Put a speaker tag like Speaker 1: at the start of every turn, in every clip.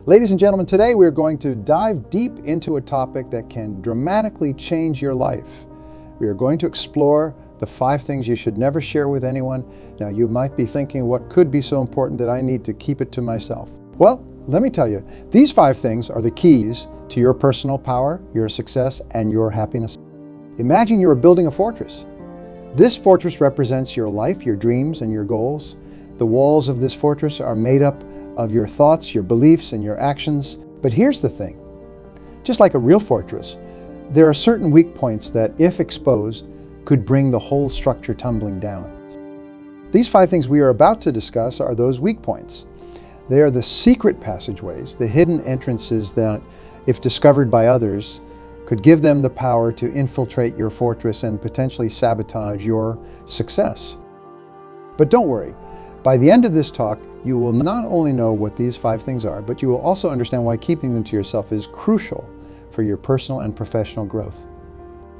Speaker 1: Ladies and gentlemen, today we're going to dive deep into a topic that can dramatically change your life. We are going to explore the 5 things you should never share with anyone. Now, you might be thinking, what could be so important that I need to keep it to myself? Well, let me tell you, these 5 things are the keys to your personal power, your success, and your happiness. Imagine you are building a fortress. This fortress represents your life, your dreams, and your goals. The walls of this fortress are made up of your thoughts, your beliefs, and your actions. But here's the thing. Just like a real fortress, there are certain weak points that, if exposed, could bring the whole structure tumbling down. These 5 things we are about to discuss are those weak points. They are the secret passageways, the hidden entrances that, if discovered by others, could give them the power to infiltrate your fortress and potentially sabotage your success. But don't worry. By the end of this talk, you will not only know what these 5 things are, but you will also understand why keeping them to yourself is crucial for your personal and professional growth.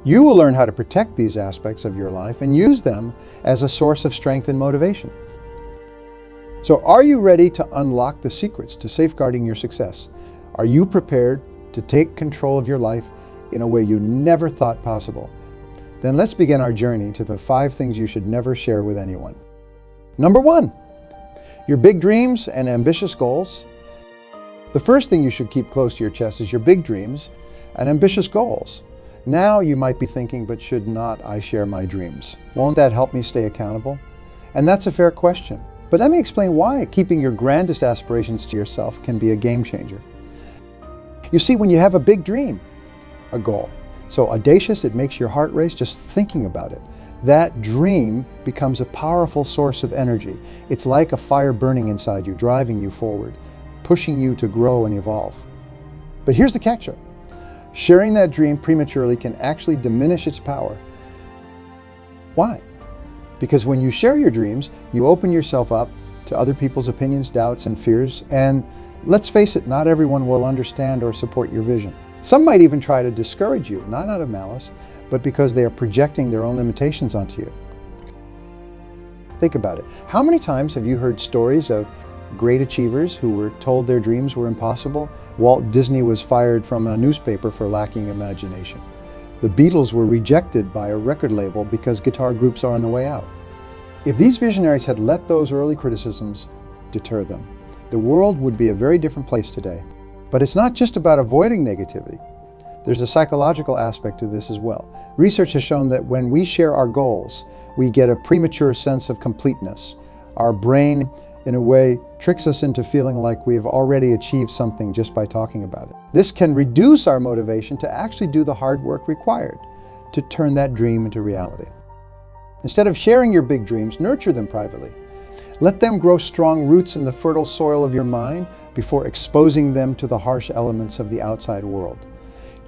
Speaker 1: You will learn how to protect these aspects of your life and use them as a source of strength and motivation. So, are you ready to unlock the secrets to safeguarding your success? Are you prepared to take control of your life in a way you never thought possible? Then let's begin our journey to the 5 things you should never share with anyone. Number 1, your big dreams and ambitious goals. The first thing you should keep close to your chest is your big dreams and ambitious goals. Now you might be thinking, but should not I share my dreams? Won't that help me stay accountable? And that's a fair question. But let me explain why keeping your grandest aspirations to yourself can be a game changer. You see, when you have a big dream, a goal, so audacious it makes your heart race just thinking about it, that dream becomes a powerful source of energy. It's like a fire burning inside you, driving you forward, pushing you to grow and evolve. But here's the catch. Sharing that dream prematurely can actually diminish its power. Why? Because when you share your dreams, you open yourself up to other people's opinions, doubts, and fears. And let's face it, not everyone will understand or support your vision. Some might even try to discourage you, not out of malice, but because they are projecting their own limitations onto you. Think about it. How many times have you heard stories of great achievers who were told their dreams were impossible? Walt Disney was fired from a newspaper for lacking imagination. The Beatles were rejected by a record label because guitar groups are on the way out. If these visionaries had let those early criticisms deter them, the world would be a very different place today. But it's not just about avoiding negativity. There's a psychological aspect to this as well. Research has shown that when we share our goals, we get a premature sense of completeness. Our brain, in a way, tricks us into feeling like we have already achieved something just by talking about it. This can reduce our motivation to actually do the hard work required to turn that dream into reality. Instead of sharing your big dreams, nurture them privately. Let them grow strong roots in the fertile soil of your mind before exposing them to the harsh elements of the outside world.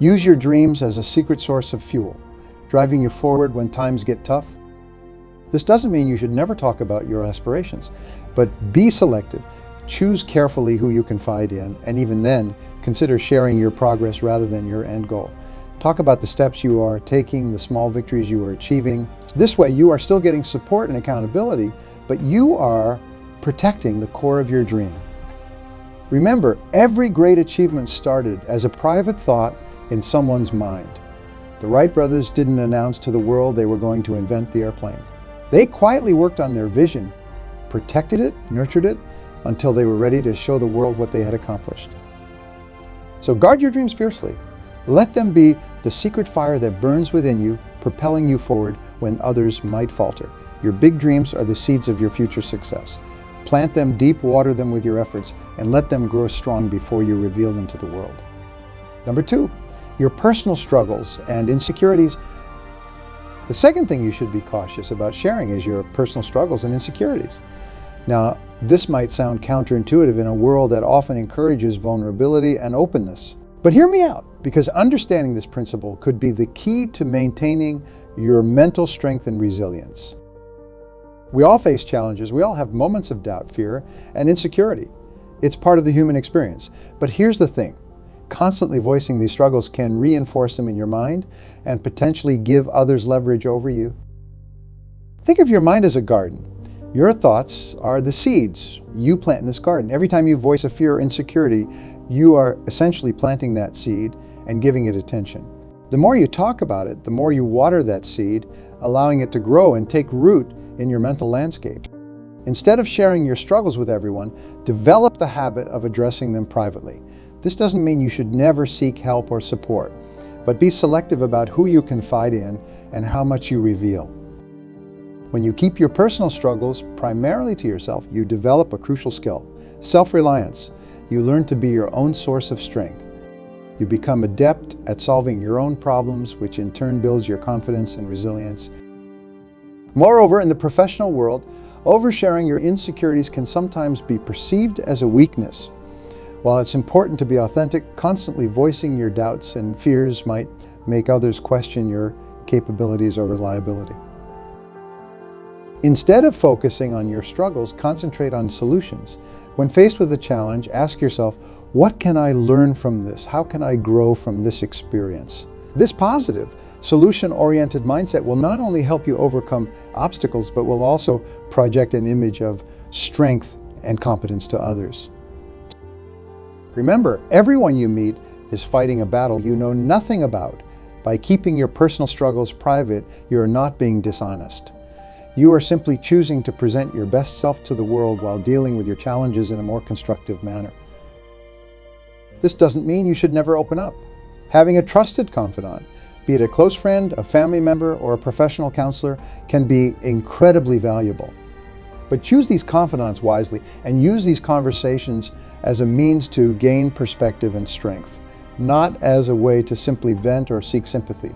Speaker 1: Use your dreams as a secret source of fuel, driving you forward when times get tough. This doesn't mean you should never talk about your aspirations, but be selective. Choose carefully who you confide in, and even then, consider sharing your progress rather than your end goal. Talk about the steps you are taking, the small victories you are achieving. This way, you are still getting support and accountability, but you are protecting the core of your dream. Remember, every great achievement started as a private thought in someone's mind. The Wright brothers didn't announce to the world they were going to invent the airplane. They quietly worked on their vision, protected it, nurtured it, until they were ready to show the world what they had accomplished. So guard your dreams fiercely. Let them be the secret fire that burns within you, propelling you forward when others might falter. Your big dreams are the seeds of your future success. Plant them deep, water them with your efforts, and let them grow strong before you reveal them to the world. Number 2, your personal struggles and insecurities. The second thing you should be cautious about sharing is your personal struggles and insecurities. Now, this might sound counterintuitive in a world that often encourages vulnerability and openness. But hear me out, because understanding this principle could be the key to maintaining your mental strength and resilience. We all face challenges. We all have moments of doubt, fear, and insecurity. It's part of the human experience. But here's the thing. Constantly voicing these struggles can reinforce them in your mind and potentially give others leverage over you. Think of your mind as a garden. Your thoughts are the seeds you plant in this garden. Every time you voice a fear or insecurity, you are essentially planting that seed and giving it attention. The more you talk about it, the more you water that seed, allowing it to grow and take root in your mental landscape. Instead of sharing your struggles with everyone, develop the habit of addressing them privately. This doesn't mean you should never seek help or support, but be selective about who you confide in and how much you reveal. When you keep your personal struggles primarily to yourself, you develop a crucial skill, self-reliance. You learn to be your own source of strength. You become adept at solving your own problems, which in turn builds your confidence and resilience. Moreover, in the professional world, oversharing your insecurities can sometimes be perceived as a weakness. While it's important to be authentic, constantly voicing your doubts and fears might make others question your capabilities or reliability. Instead of focusing on your struggles, concentrate on solutions. When faced with a challenge, ask yourself, what can I learn from this? How can I grow from this experience? This positive, solution-oriented mindset will not only help you overcome obstacles, but will also project an image of strength and competence to others. Remember, everyone you meet is fighting a battle you know nothing about. By keeping your personal struggles private, you are not being dishonest. You are simply choosing to present your best self to the world while dealing with your challenges in a more constructive manner. This doesn't mean you should never open up. Having a trusted confidant, be it a close friend, a family member, or a professional counselor, can be incredibly valuable. But choose these confidants wisely and use these conversations as a means to gain perspective and strength, not as a way to simply vent or seek sympathy.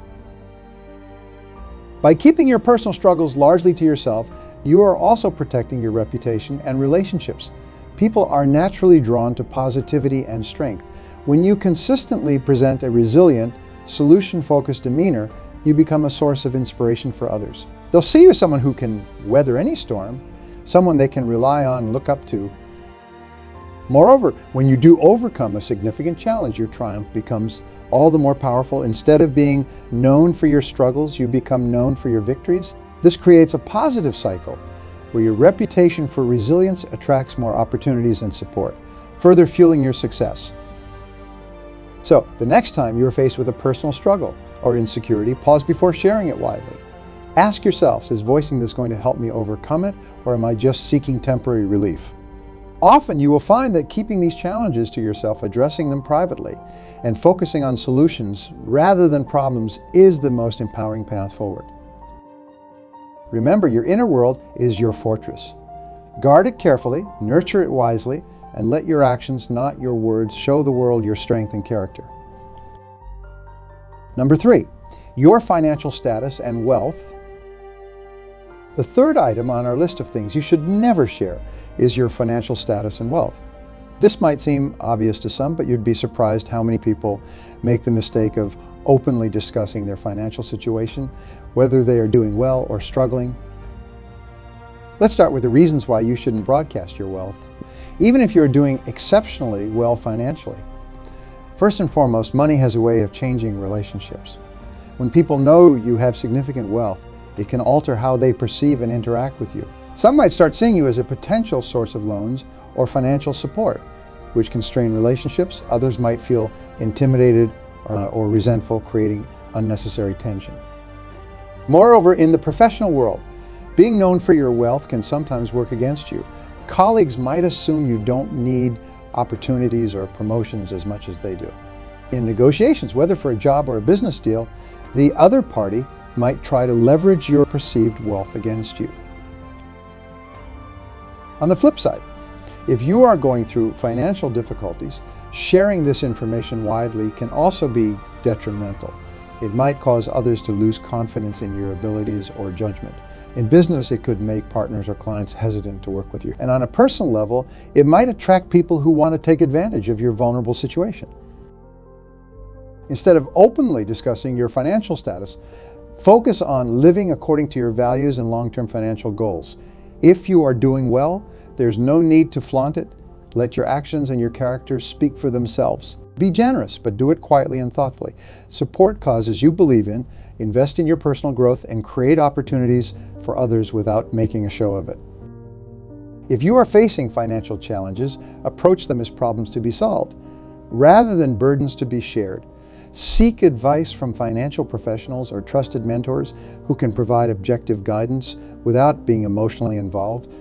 Speaker 1: By keeping your personal struggles largely to yourself, you are also protecting your reputation and relationships. People are naturally drawn to positivity and strength. When you consistently present a resilient, solution-focused demeanor, you become a source of inspiration for others. They'll see you as someone who can weather any storm, someone they can rely on and look up to. Moreover, when you do overcome a significant challenge, your triumph becomes all the more powerful. Instead of being known for your struggles, you become known for your victories. This creates a positive cycle where your reputation for resilience attracts more opportunities and support, further fueling your success. So, the next time you're faced with a personal struggle or insecurity, pause before sharing it widely. Ask yourself, is voicing this going to help me overcome it, or am I just seeking temporary relief? Often you will find that keeping these challenges to yourself, addressing them privately, and focusing on solutions rather than problems is the most empowering path forward. Remember, your inner world is your fortress. Guard it carefully, nurture it wisely, and let your actions, not your words, show the world your strength and character. Number 3, your financial status and wealth. The third item on our list of things you should never share is your financial status and wealth. This might seem obvious to some, but you'd be surprised how many people make the mistake of openly discussing their financial situation, whether they are doing well or struggling. Let's start with the reasons why you shouldn't broadcast your wealth, even if you're doing exceptionally well financially. First and foremost, money has a way of changing relationships. When people know you have significant wealth, it can alter how they perceive and interact with you. Some might start seeing you as a potential source of loans or financial support, which can strain relationships. Others might feel intimidated or resentful, creating unnecessary tension. Moreover, in the professional world, being known for your wealth can sometimes work against you. Colleagues might assume you don't need opportunities or promotions as much as they do. In negotiations, whether for a job or a business deal, the other party might try to leverage your perceived wealth against you. On the flip side, if you are going through financial difficulties, sharing this information widely can also be detrimental. It might cause others to lose confidence in your abilities or judgment. In business, it could make partners or clients hesitant to work with you. And on a personal level, it might attract people who want to take advantage of your vulnerable situation. Instead of openly discussing your financial status, focus on living according to your values and long-term financial goals. If you are doing well, there's no need to flaunt it. Let your actions and your character speak for themselves. Be generous, but do it quietly and thoughtfully. Support causes you believe in, invest in your personal growth, and create opportunities for others without making a show of it. If you are facing financial challenges, approach them as problems to be solved, rather than burdens to be shared. Seek advice from financial professionals or trusted mentors who can provide objective guidance without being emotionally involved.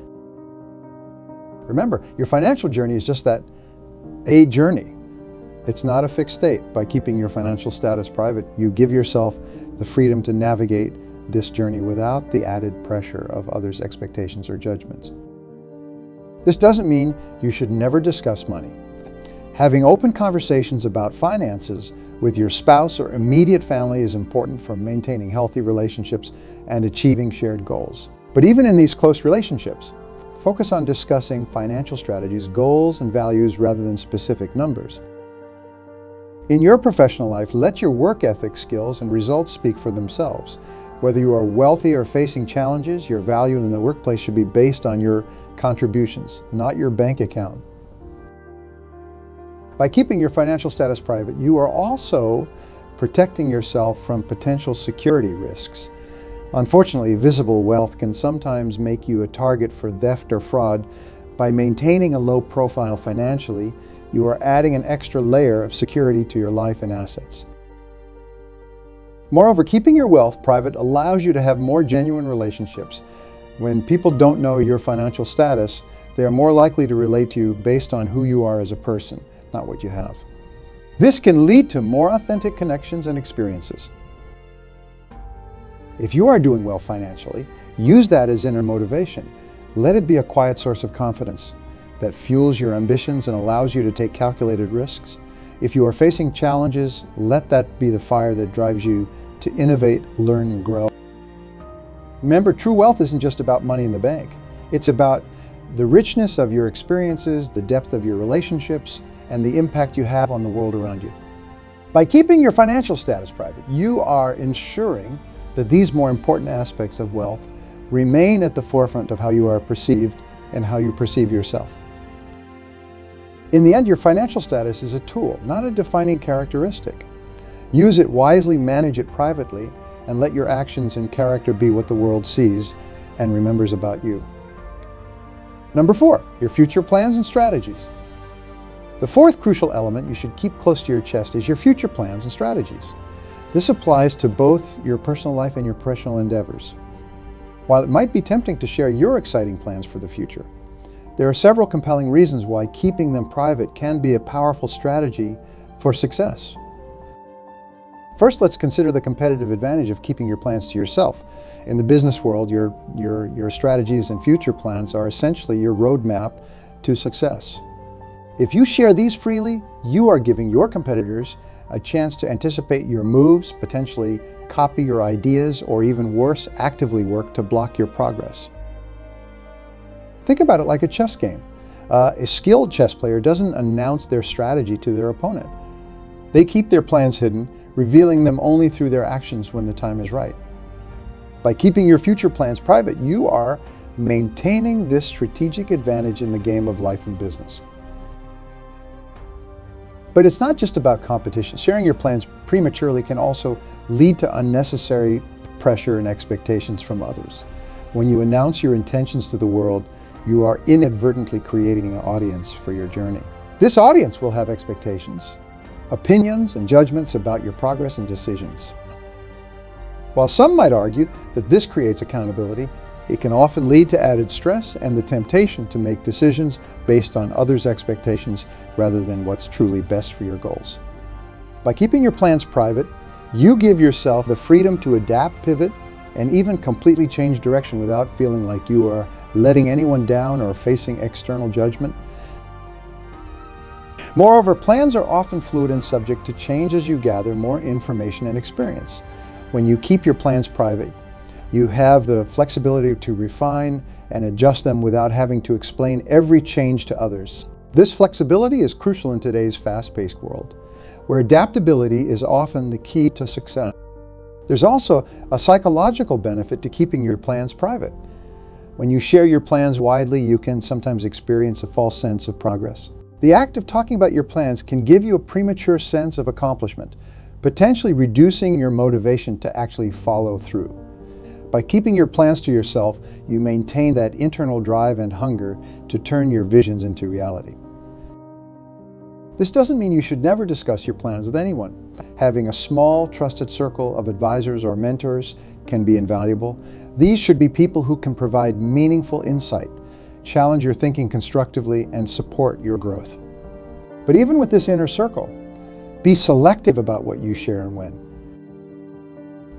Speaker 1: Remember, your financial journey is just that, a journey. It's not a fixed state. By keeping your financial status private, you give yourself the freedom to navigate this journey without the added pressure of others' expectations or judgments. This doesn't mean you should never discuss money. Having open conversations about finances with your spouse or immediate family is important for maintaining healthy relationships and achieving shared goals. But even in these close relationships, focus on discussing financial strategies, goals, and values rather than specific numbers. In your professional life, let your work ethic, skills, and results speak for themselves. Whether you are wealthy or facing challenges, your value in the workplace should be based on your contributions, not your bank account. By keeping your financial status private, you are also protecting yourself from potential security risks. Unfortunately, visible wealth can sometimes make you a target for theft or fraud. By maintaining a low profile financially, you are adding an extra layer of security to your life and assets. Moreover, keeping your wealth private allows you to have more genuine relationships. When people don't know your financial status, they are more likely to relate to you based on who you are as a person, not what you have. This can lead to more authentic connections and experiences. If you are doing well financially, use that as inner motivation. Let it be a quiet source of confidence that fuels your ambitions and allows you to take calculated risks. If you are facing challenges, let that be the fire that drives you to innovate, learn, and grow. Remember, true wealth isn't just about money in the bank. It's about the richness of your experiences, the depth of your relationships, and the impact you have on the world around you. By keeping your financial status private, you are ensuring that these more important aspects of wealth remain at the forefront of how you are perceived and how you perceive yourself. In the end, your financial status is a tool, not a defining characteristic. Use it wisely, manage it privately, and let your actions and character be what the world sees and remembers about you. Number 4, your future plans and strategies. The fourth crucial element you should keep close to your chest is your future plans and strategies. This applies to both your personal life and your professional endeavors. While it might be tempting to share your exciting plans for the future, there are several compelling reasons why keeping them private can be a powerful strategy for success. First, let's consider the competitive advantage of keeping your plans to yourself. In the business world, your strategies and future plans are essentially your roadmap to success. If you share these freely, you are giving your competitors a chance to anticipate your moves, potentially copy your ideas, or even worse, actively work to block your progress. Think about it like a chess game. A skilled chess player doesn't announce their strategy to their opponent. They keep their plans hidden, revealing them only through their actions when the time is right. By keeping your future plans private, you are maintaining this strategic advantage in the game of life and business. But it's not just about competition. Sharing your plans prematurely can also lead to unnecessary pressure and expectations from others. When you announce your intentions to the world, you are inadvertently creating an audience for your journey. This audience will have expectations, opinions, and judgments about your progress and decisions. While some might argue that this creates accountability, it can often lead to added stress and the temptation to make decisions based on others' expectations rather than what's truly best for your goals. By keeping your plans private, you give yourself the freedom to adapt, pivot, and even completely change direction without feeling like you are letting anyone down or facing external judgment. Moreover, plans are often fluid and subject to change as you gather more information and experience. When you keep your plans private, you have the flexibility to refine and adjust them without having to explain every change to others. This flexibility is crucial in today's fast-paced world, where adaptability is often the key to success. There's also a psychological benefit to keeping your plans private. When you share your plans widely, you can sometimes experience a false sense of progress. The act of talking about your plans can give you a premature sense of accomplishment, potentially reducing your motivation to actually follow through. By keeping your plans to yourself, you maintain that internal drive and hunger to turn your visions into reality. This doesn't mean you should never discuss your plans with anyone. Having a small, trusted circle of advisors or mentors can be invaluable. These should be people who can provide meaningful insight, challenge your thinking constructively, and support your growth. But even with this inner circle, be selective about what you share and when.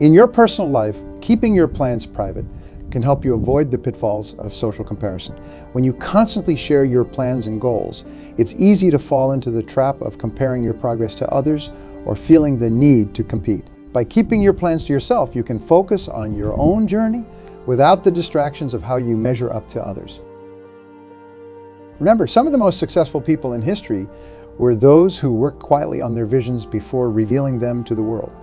Speaker 1: In your personal life, keeping your plans private can help you avoid the pitfalls of social comparison. When you constantly share your plans and goals, it's easy to fall into the trap of comparing your progress to others or feeling the need to compete. By keeping your plans to yourself, you can focus on your own journey without the distractions of how you measure up to others. Remember, some of the most successful people in history were those who worked quietly on their visions before revealing them to the world.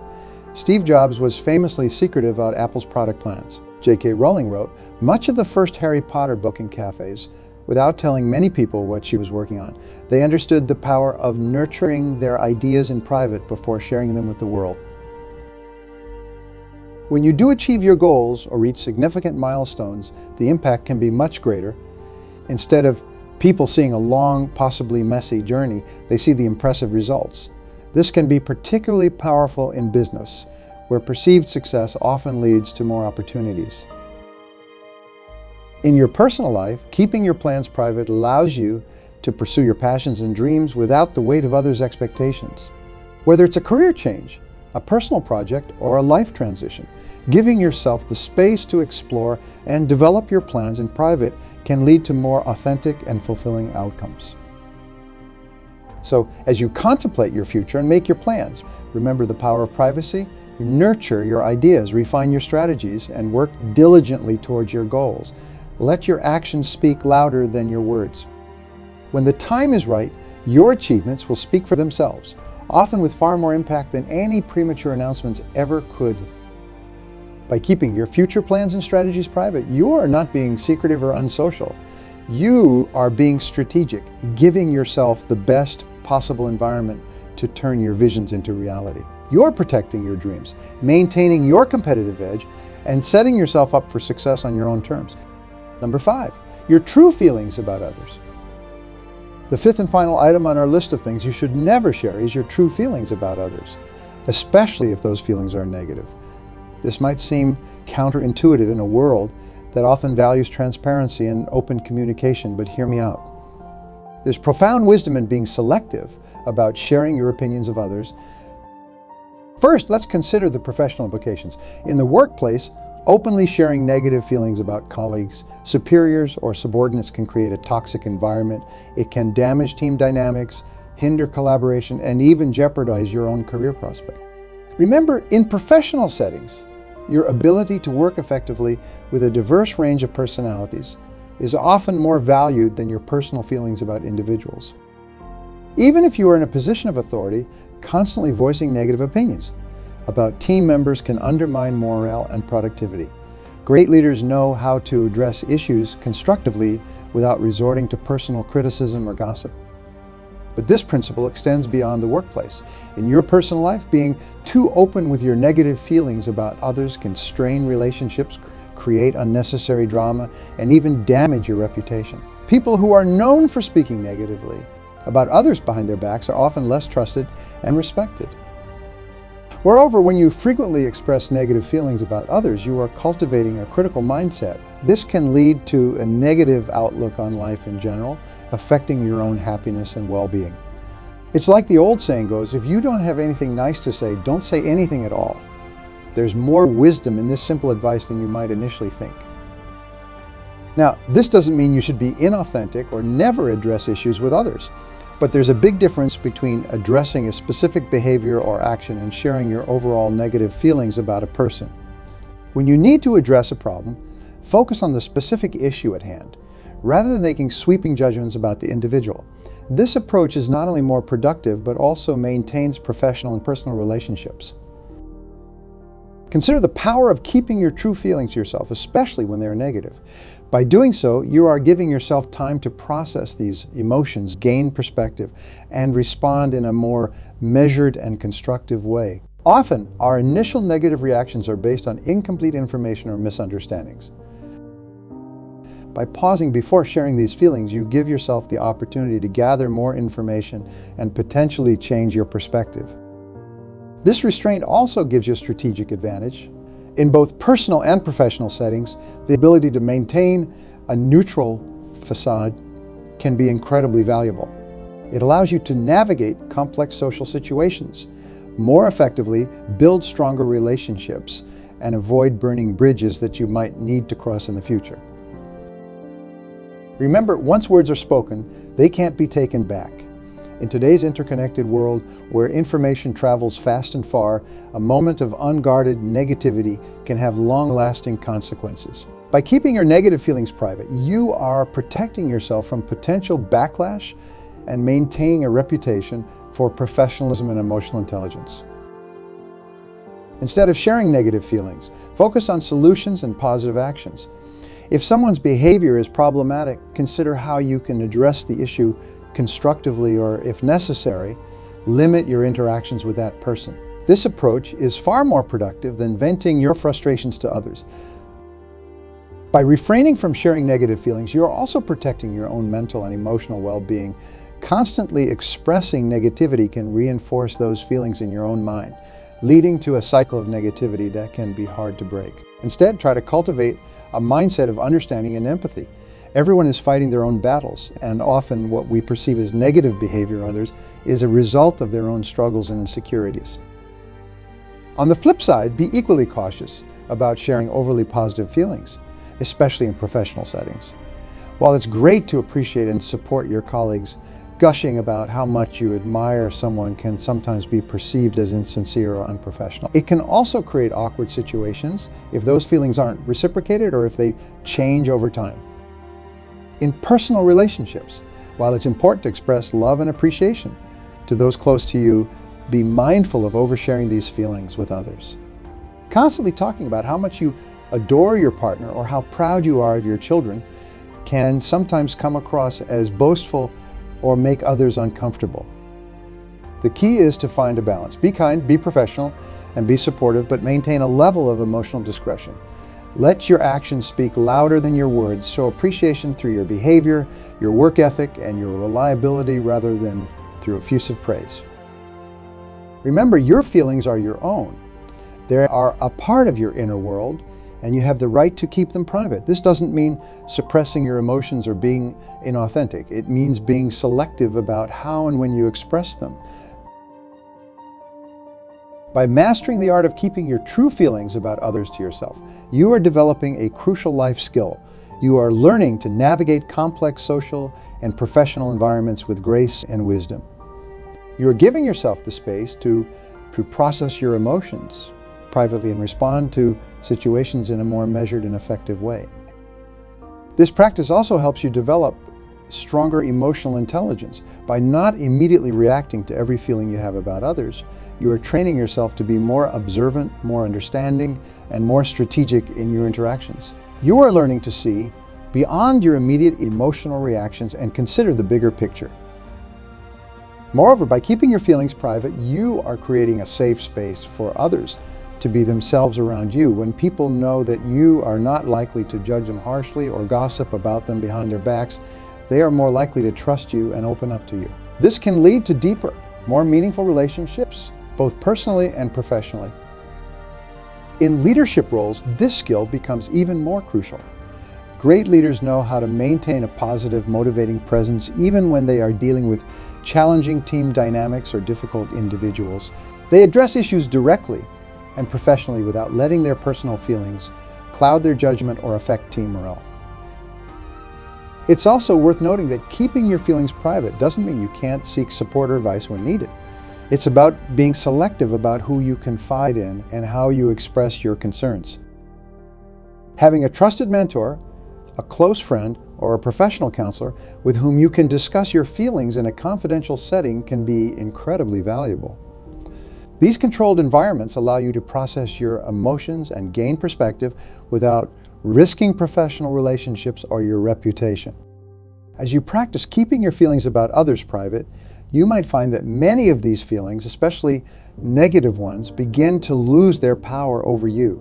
Speaker 1: Steve Jobs was famously secretive about Apple's product plans. J.K. Rowling wrote much of the first Harry Potter book in cafes without telling many people what she was working on. They understood the power of nurturing their ideas in private before sharing them with the world. When you do achieve your goals or reach significant milestones, the impact can be much greater. Instead of people seeing a long, possibly messy journey, they see the impressive results. This can be particularly powerful in business, where perceived success often leads to more opportunities. In your personal life, keeping your plans private allows you to pursue your passions and dreams without the weight of others' expectations. Whether it's a career change, a personal project, or a life transition, giving yourself the space to explore and develop your plans in private can lead to more authentic and fulfilling outcomes. So, as you contemplate your future and make your plans, remember the power of privacy. Nurture your ideas, refine your strategies, and work diligently towards your goals. Let your actions speak louder than your words. When the time is right, your achievements will speak for themselves, often with far more impact than any premature announcements ever could. By keeping your future plans and strategies private, you are not being secretive or unsocial. You are being strategic, giving yourself the best possible environment to turn your visions into reality. You're protecting your dreams, maintaining your competitive edge, and setting yourself up for success on your own terms. Number 5, your true feelings about others. The fifth and final item on our list of things you should never share is your true feelings about others, especially if those feelings are negative. This might seem counterintuitive in a world that often values transparency and open communication, but hear me out. There's profound wisdom in being selective about sharing your opinions of others. First, let's consider the professional implications. In the workplace, openly sharing negative feelings about colleagues, superiors, or subordinates can create a toxic environment. It can damage team dynamics, hinder collaboration, and even jeopardize your own career prospect. Remember, in professional settings, your ability to work effectively with a diverse range of personalities is often more valued than your personal feelings about individuals. Even if you are in a position of authority, constantly voicing negative opinions about team members can undermine morale and productivity. Great leaders know how to address issues constructively without resorting to personal criticism or gossip. But this principle extends beyond the workplace. In your personal life, being too open with your negative feelings about others can strain relationships, create unnecessary drama, and even damage your reputation. People who are known for speaking negatively about others behind their backs are often less trusted and respected. Moreover, when you frequently express negative feelings about others, you are cultivating a critical mindset. This can lead to a negative outlook on life in general, affecting your own happiness and well-being. It's like the old saying goes, if you don't have anything nice to say, don't say anything at all. There's more wisdom in this simple advice than you might initially think. Now, this doesn't mean you should be inauthentic or never address issues with others. But there's a big difference between addressing a specific behavior or action and sharing your overall negative feelings about a person. When you need to address a problem, focus on the specific issue at hand, rather than making sweeping judgments about the individual. This approach is not only more productive, but also maintains professional and personal relationships. Consider the power of keeping your true feelings to yourself, especially when they're negative. By doing so, you are giving yourself time to process these emotions, gain perspective, and respond in a more measured and constructive way. Often, our initial negative reactions are based on incomplete information or misunderstandings. By pausing before sharing these feelings, you give yourself the opportunity to gather more information and potentially change your perspective. This restraint also gives you a strategic advantage. In both personal and professional settings, the ability to maintain a neutral facade can be incredibly valuable. It allows you to navigate complex social situations more effectively, build stronger relationships, and avoid burning bridges that you might need to cross in the future. Remember, once words are spoken, they can't be taken back. In today's interconnected world, where information travels fast and far, a moment of unguarded negativity can have long-lasting consequences. By keeping your negative feelings private, you are protecting yourself from potential backlash and maintaining a reputation for professionalism and emotional intelligence. Instead of sharing negative feelings, focus on solutions and positive actions. If someone's behavior is problematic, consider how you can address the issue constructively, or if necessary, limit your interactions with that person. This approach is far more productive than venting your frustrations to others. By refraining from sharing negative feelings, you're also protecting your own mental and emotional well-being. Constantly expressing negativity can reinforce those feelings in your own mind, leading to a cycle of negativity that can be hard to break. Instead, try to cultivate a mindset of understanding and empathy. Everyone is fighting their own battles, and often what we perceive as negative behavior in others is a result of their own struggles and insecurities. On the flip side, be equally cautious about sharing overly positive feelings, especially in professional settings. While it's great to appreciate and support your colleagues, gushing about how much you admire someone can sometimes be perceived as insincere or unprofessional. It can also create awkward situations if those feelings aren't reciprocated or if they change over time. In personal relationships, while it's important to express love and appreciation to those close to you, be mindful of oversharing these feelings with others. Constantly talking about how much you adore your partner or how proud you are of your children can sometimes come across as boastful or make others uncomfortable. The key is to find a balance. Be kind, be professional, and be supportive, but maintain a level of emotional discretion. Let your actions speak louder than your words. Show appreciation through your behavior, your work ethic, and your reliability rather than through effusive praise. Remember, your feelings are your own. They are a part of your inner world, and you have the right to keep them private. This doesn't mean suppressing your emotions or being inauthentic. It means being selective about how and when you express them. By mastering the art of keeping your true feelings about others to yourself, you are developing a crucial life skill. You are learning to navigate complex social and professional environments with grace and wisdom. You are giving yourself the space to process your emotions privately and respond to situations in a more measured and effective way. This practice also helps you develop stronger emotional intelligence. By not immediately reacting to every feeling you have about others, you are training yourself to be more observant, more understanding, and more strategic in your interactions. You are learning to see beyond your immediate emotional reactions and consider the bigger picture. Moreover, by keeping your feelings private, you are creating a safe space for others to be themselves around you. When people know that you are not likely to judge them harshly or gossip about them behind their backs, they are more likely to trust you and open up to you. This can lead to deeper, more meaningful relationships, both personally and professionally. In leadership roles, this skill becomes even more crucial. Great leaders know how to maintain a positive, motivating presence even when they are dealing with challenging team dynamics or difficult individuals. They address issues directly and professionally without letting their personal feelings cloud their judgment or affect team morale. It's also worth noting that keeping your feelings private doesn't mean you can't seek support or advice when needed. It's about being selective about who you confide in and how you express your concerns. Having a trusted mentor, a close friend, or a professional counselor with whom you can discuss your feelings in a confidential setting can be incredibly valuable. These controlled environments allow you to process your emotions and gain perspective without risking professional relationships or your reputation. As you practice keeping your feelings about others private, you might find that many of these feelings, especially negative ones, begin to lose their power over you.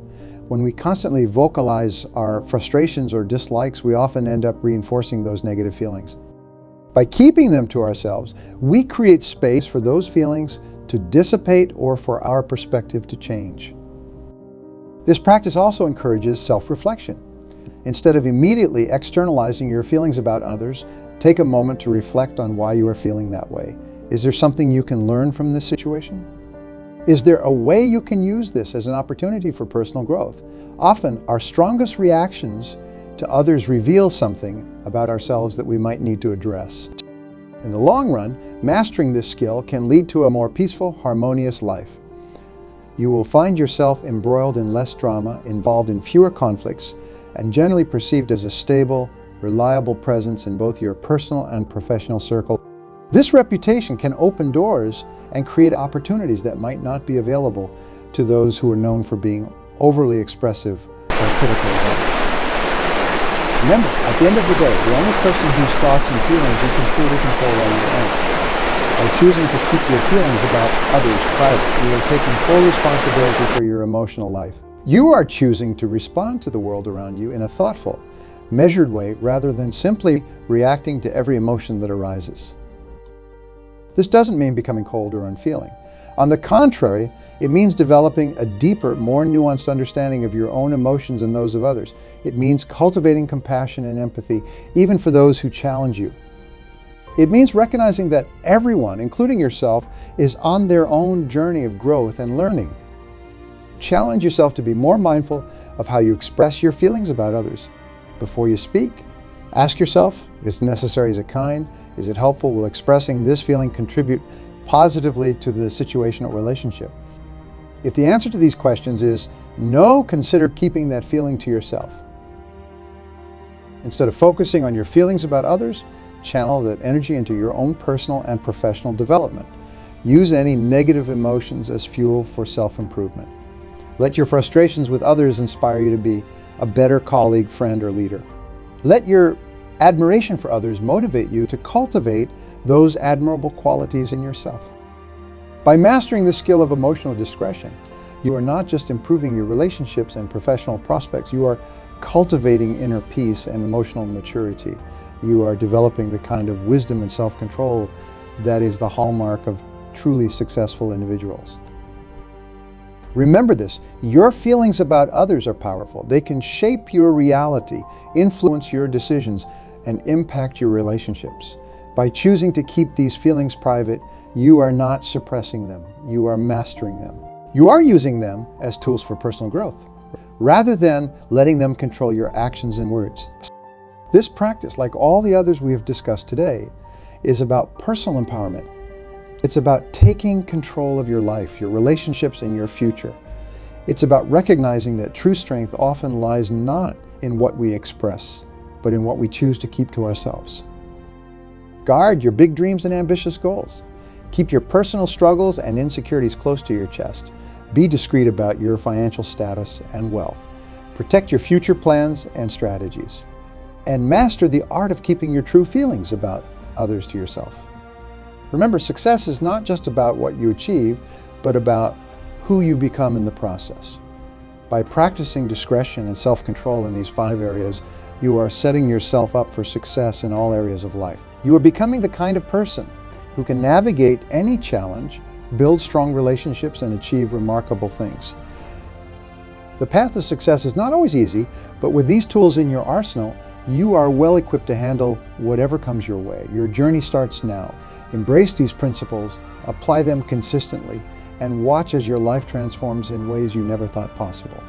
Speaker 1: When we constantly vocalize our frustrations or dislikes, we often end up reinforcing those negative feelings. By keeping them to ourselves, we create space for those feelings to dissipate or for our perspective to change. This practice also encourages self-reflection. Instead of immediately externalizing your feelings about others, take a moment to reflect on why you are feeling that way. Is there something you can learn from this situation? Is there a way you can use this as an opportunity for personal growth? Often, our strongest reactions to others reveal something about ourselves that we might need to address. In the long run, mastering this skill can lead to a more peaceful, harmonious life. You will find yourself embroiled in less drama, involved in fewer conflicts, and generally perceived as a stable, reliable presence in both your personal and professional circle. This reputation can open doors and create opportunities that might not be available to those who are known for being overly expressive or critical of others. Remember, at the end of the day, the only person whose thoughts and feelings you can truly control are your own. By choosing to keep your feelings about others private, you are taking full responsibility for your emotional life. You are choosing to respond to the world around you in a thoughtful, measured way rather than simply reacting to every emotion that arises. This doesn't mean becoming cold or unfeeling. On the contrary, it means developing a deeper, more nuanced understanding of your own emotions and those of others. It means cultivating compassion and empathy, even for those who challenge you. It means recognizing that everyone, including yourself, is on their own journey of growth and learning. Challenge yourself to be more mindful of how you express your feelings about others. Before you speak, ask yourself, is it necessary, is it kind, is it helpful, will expressing this feeling contribute positively to the situation or relationship? If the answer to these questions is no, consider keeping that feeling to yourself. Instead of focusing on your feelings about others, channel that energy into your own personal and professional development. Use any negative emotions as fuel for self-improvement. Let your frustrations with others inspire you to be a better colleague, friend, or leader. Let your admiration for others motivate you to cultivate those admirable qualities in yourself. By mastering the skill of emotional discretion, you are not just improving your relationships and professional prospects, you are cultivating inner peace and emotional maturity. You are developing the kind of wisdom and self-control that is the hallmark of truly successful individuals. Remember this, your feelings about others are powerful. They can shape your reality, influence your decisions, and impact your relationships. By choosing to keep these feelings private, you are not suppressing them. You are mastering them. You are using them as tools for personal growth, rather than letting them control your actions and words. This practice, like all the others we have discussed today, is about personal empowerment. It's about taking control of your life, your relationships, and your future. It's about recognizing that true strength often lies not in what we express, but in what we choose to keep to ourselves. Guard your big dreams and ambitious goals. Keep your personal struggles and insecurities close to your chest. Be discreet about your financial status and wealth. Protect your future plans and strategies. And master the art of keeping your true feelings about others to yourself. Remember, success is not just about what you achieve, but about who you become in the process. By practicing discretion and self-control in these 5 areas, you are setting yourself up for success in all areas of life. You are becoming the kind of person who can navigate any challenge, build strong relationships, and achieve remarkable things. The path to success is not always easy, but with these tools in your arsenal, you are well equipped to handle whatever comes your way. Your journey starts now. Embrace these principles, apply them consistently, and watch as your life transforms in ways you never thought possible.